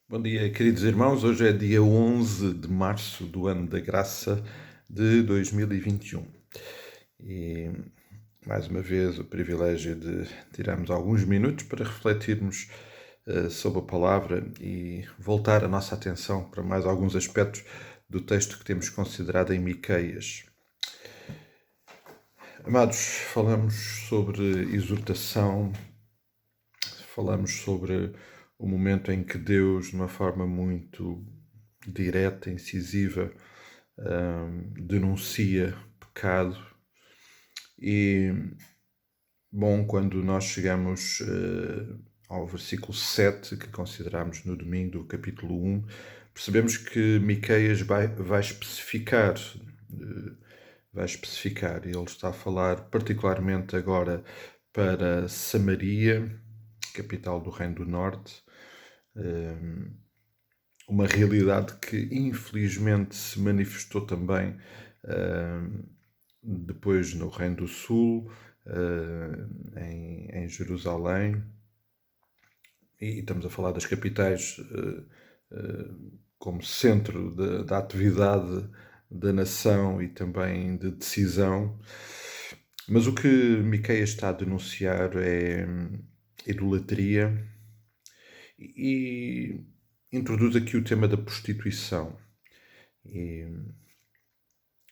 Bom dia, queridos irmãos. Hoje é dia 11 de março do ano da graça de 2021. E mais uma vez o privilégio de tirarmos alguns minutos para refletirmos sobre a palavra e voltar a nossa atenção para mais alguns aspectos do texto que temos considerado em Miqueias. Amados, falamos sobre exortação, falamos sobre o momento em que Deus, de uma forma muito direta, incisiva, denuncia pecado. E, bom, quando nós chegamos ao versículo 7, que consideramos no domingo do capítulo 1, percebemos que Miqueias vai especificar, e ele está a falar particularmente agora para Samaria, capital do Reino do Norte, uma realidade que infelizmente se manifestou também depois no Reino do Sul, em Jerusalém, e estamos a falar das capitais como centro da atividade da nação e também de decisão. Mas o que Miqueias está a denunciar é idolatria e introduz aqui o tema da prostituição. E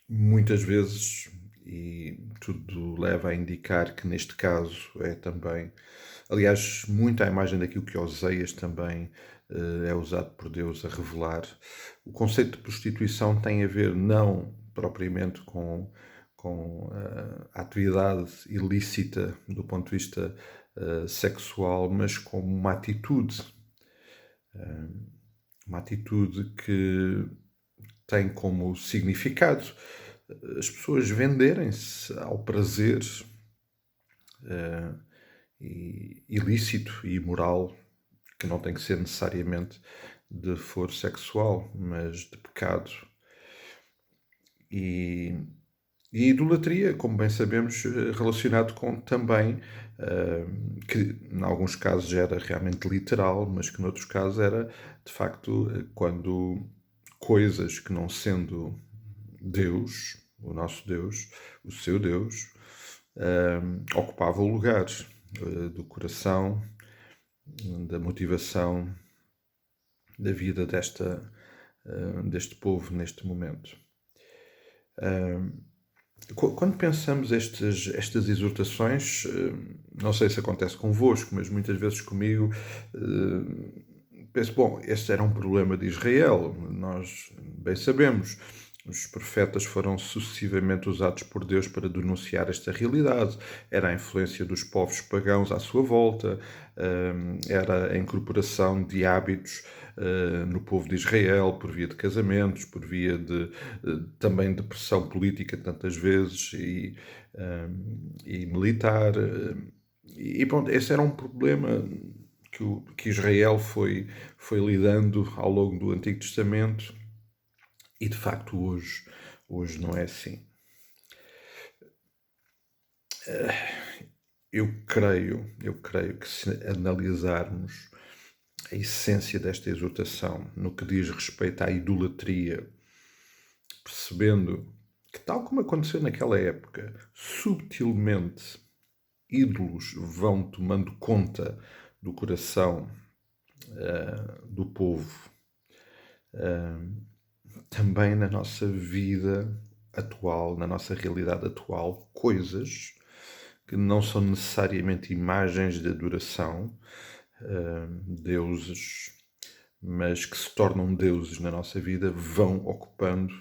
muitas vezes, e tudo leva a indicar que neste caso é também, aliás, muito à imagem daquilo que Oseias também é usado por Deus a revelar, o conceito de prostituição tem a ver não propriamente com a atividade ilícita do ponto de vista sexual, mas como uma atitude que tem como significado as pessoas venderem-se ao prazer ilícito e imoral, que não tem que ser necessariamente de foro sexual, mas de pecado. E a idolatria, como bem sabemos, relacionado com também, que em alguns casos era realmente literal, mas que noutros casos era, de facto, quando coisas que não sendo Deus, o nosso Deus, o seu Deus, ocupavam o lugar do coração, da motivação, da vida deste povo neste momento. Quando pensamos estas exortações, não sei se acontece convosco, mas muitas vezes comigo, penso, bom, este era um problema de Israel, nós bem sabemos. Os profetas foram sucessivamente usados por Deus para denunciar esta realidade. Era a influência dos povos pagãos à sua volta, era a incorporação de hábitos no povo de Israel, por via de casamentos, por via de também de pressão política tantas vezes e militar. E pronto, esse era um problema que Israel foi lidando ao longo do Antigo Testamento e de facto hoje não é assim. Eu creio que se analisarmos a essência desta exortação no que diz respeito à idolatria, percebendo que, tal como aconteceu naquela época, subtilmente ídolos vão tomando conta do coração do povo, também na nossa vida atual, na nossa realidade atual, coisas que não são necessariamente imagens de adoração, deuses, mas que se tornam deuses na nossa vida, vão ocupando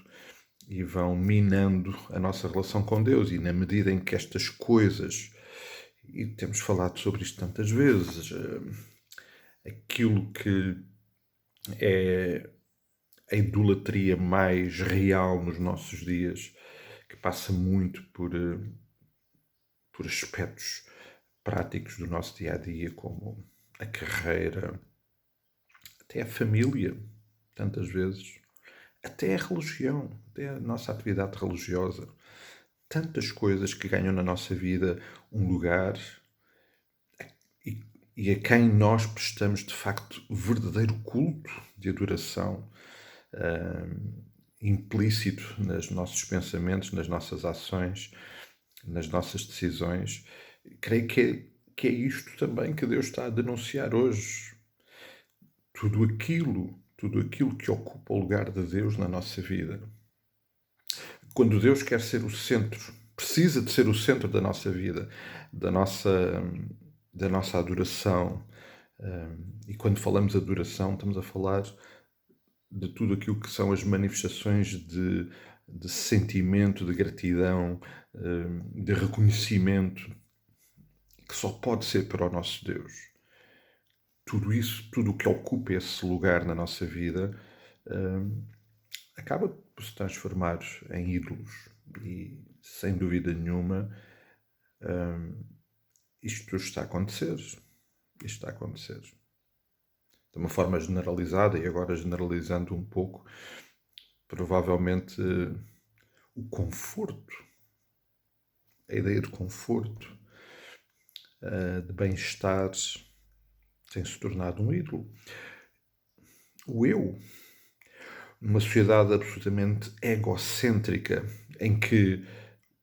e vão minando a nossa relação com Deus. E na medida em que estas coisas, e temos falado sobre isto tantas vezes, aquilo que é a idolatria mais real nos nossos dias, que passa muito por aspectos práticos do nosso dia-a-dia, como a carreira, até a família, tantas vezes, até a religião, até a nossa atividade religiosa. Tantas coisas que ganham na nossa vida um lugar e e a quem nós prestamos de facto verdadeiro culto de adoração, implícito nos nossos pensamentos, nas nossas ações, nas nossas decisões. Creio que é isto também que Deus está a denunciar hoje. Tudo aquilo que ocupa o lugar de Deus na nossa vida. Quando Deus quer ser o centro, precisa de ser o centro da nossa vida, da nossa adoração. E quando falamos de adoração, estamos a falar de tudo aquilo que são as manifestações de sentimento, de gratidão, de reconhecimento, que só pode ser para o nosso Deus. Tudo isso, tudo o que ocupa esse lugar na nossa vida, acaba por se transformar em ídolos. E, sem dúvida nenhuma, isto está a acontecer. Isto está a acontecer. De uma forma generalizada, e agora generalizando um pouco, provavelmente o conforto, a ideia de conforto, de bem-estar, tem-se tornado um ídolo. O eu, numa sociedade absolutamente egocêntrica, em que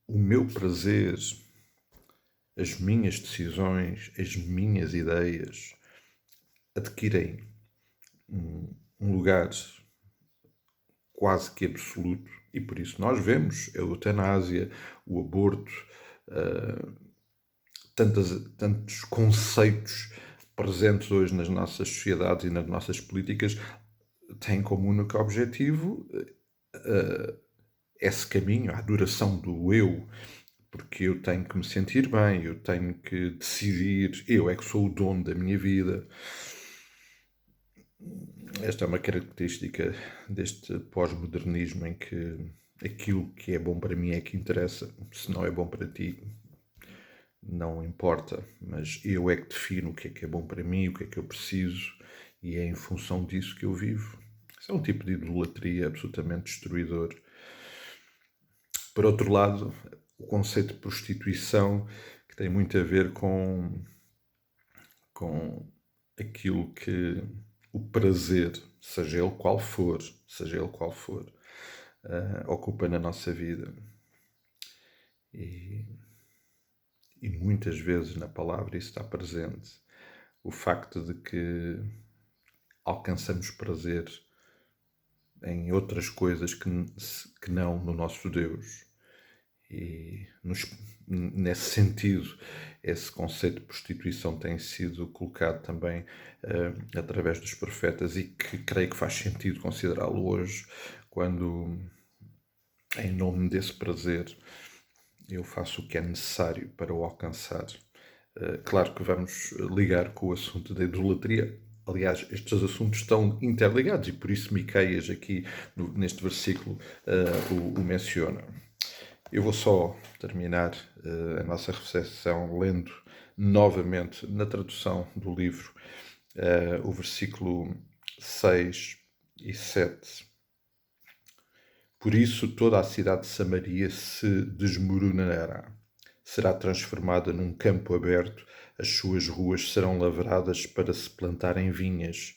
o meu prazer, as minhas decisões, as minhas ideias adquirem um lugar quase que absoluto, e por isso nós vemos a eutanásia, o aborto, tantos conceitos presentes hoje nas nossas sociedades e nas nossas políticas têm como único objetivo esse caminho, a adoração do eu, porque eu tenho que me sentir bem, eu tenho que decidir, eu é que sou o dono da minha vida. Esta é uma característica deste pós-modernismo em que aquilo que é bom para mim é que interessa. Se não é bom para ti, não importa, mas eu é que defino o que é bom para mim, o que é que eu preciso, e é em função disso que eu vivo. Isso é um tipo de idolatria absolutamente destruidor. Por outro lado, o conceito de prostituição, que tem muito a ver com aquilo que o prazer, seja ele qual for, ocupa na nossa vida. E muitas vezes na palavra isso está presente. O facto de que alcançamos prazer em outras coisas que não no nosso Deus. E nesse sentido, esse conceito de prostituição tem sido colocado também através dos profetas, e que creio que faz sentido considerá-lo hoje, quando, em nome desse prazer, eu faço o que é necessário para o alcançar. Claro que vamos ligar com o assunto da idolatria. Aliás, estes assuntos estão interligados, e por isso Miqueias aqui neste versículo o menciona. Eu vou só terminar a nossa reflexão lendo novamente na tradução do livro o versículo 6 e 7. Por isso toda a cidade de Samaria se desmoronará. Será transformada num campo aberto, as suas ruas serão lavradas para se plantarem vinhas.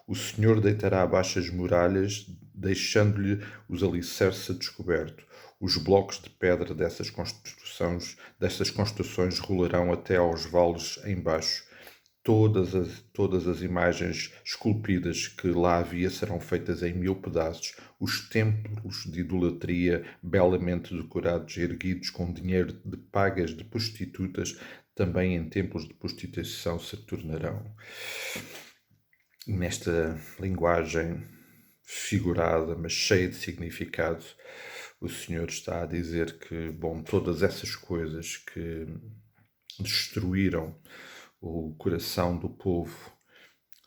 O Senhor deitará abaixo as muralhas, deixando-lhe os alicerces a descoberto. Os blocos de pedra dessas construções rolarão até aos vales embaixo. Todas as imagens esculpidas que lá havia serão feitas em 1000 pedaços. Os templos de idolatria, belamente decorados e erguidos com dinheiro de pagas de prostitutas, também em templos de prostituição se tornarão. Nesta linguagem figurada, mas cheia de significado, o Senhor está a dizer que, todas essas coisas que destruíram o coração do povo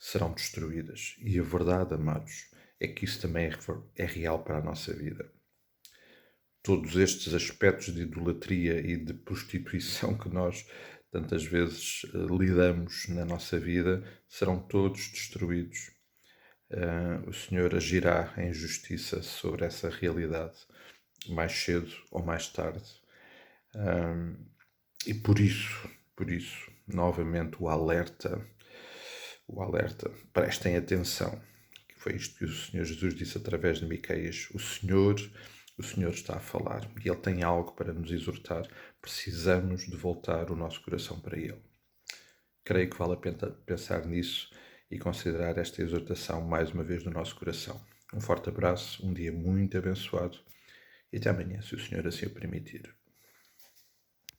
serão destruídas. E a verdade, amados, é que isso também é real para a nossa vida. Todos estes aspectos de idolatria e de prostituição que nós tantas vezes lidamos na nossa vida serão todos destruídos. O Senhor agirá em justiça sobre essa realidade, mais cedo ou mais tarde. E por isso, novamente o alerta o alerta. Prestem atenção, que foi isto que o Senhor Jesus disse através de Miqueias. O Senhor está a falar e Ele tem algo para nos exortar. Precisamos de voltar o nosso coração para Ele. Creio que vale a pena pensar nisso e considerar esta exortação mais uma vez no nosso coração. Um forte abraço, um dia muito abençoado e até amanhã, se o Senhor assim o permitir.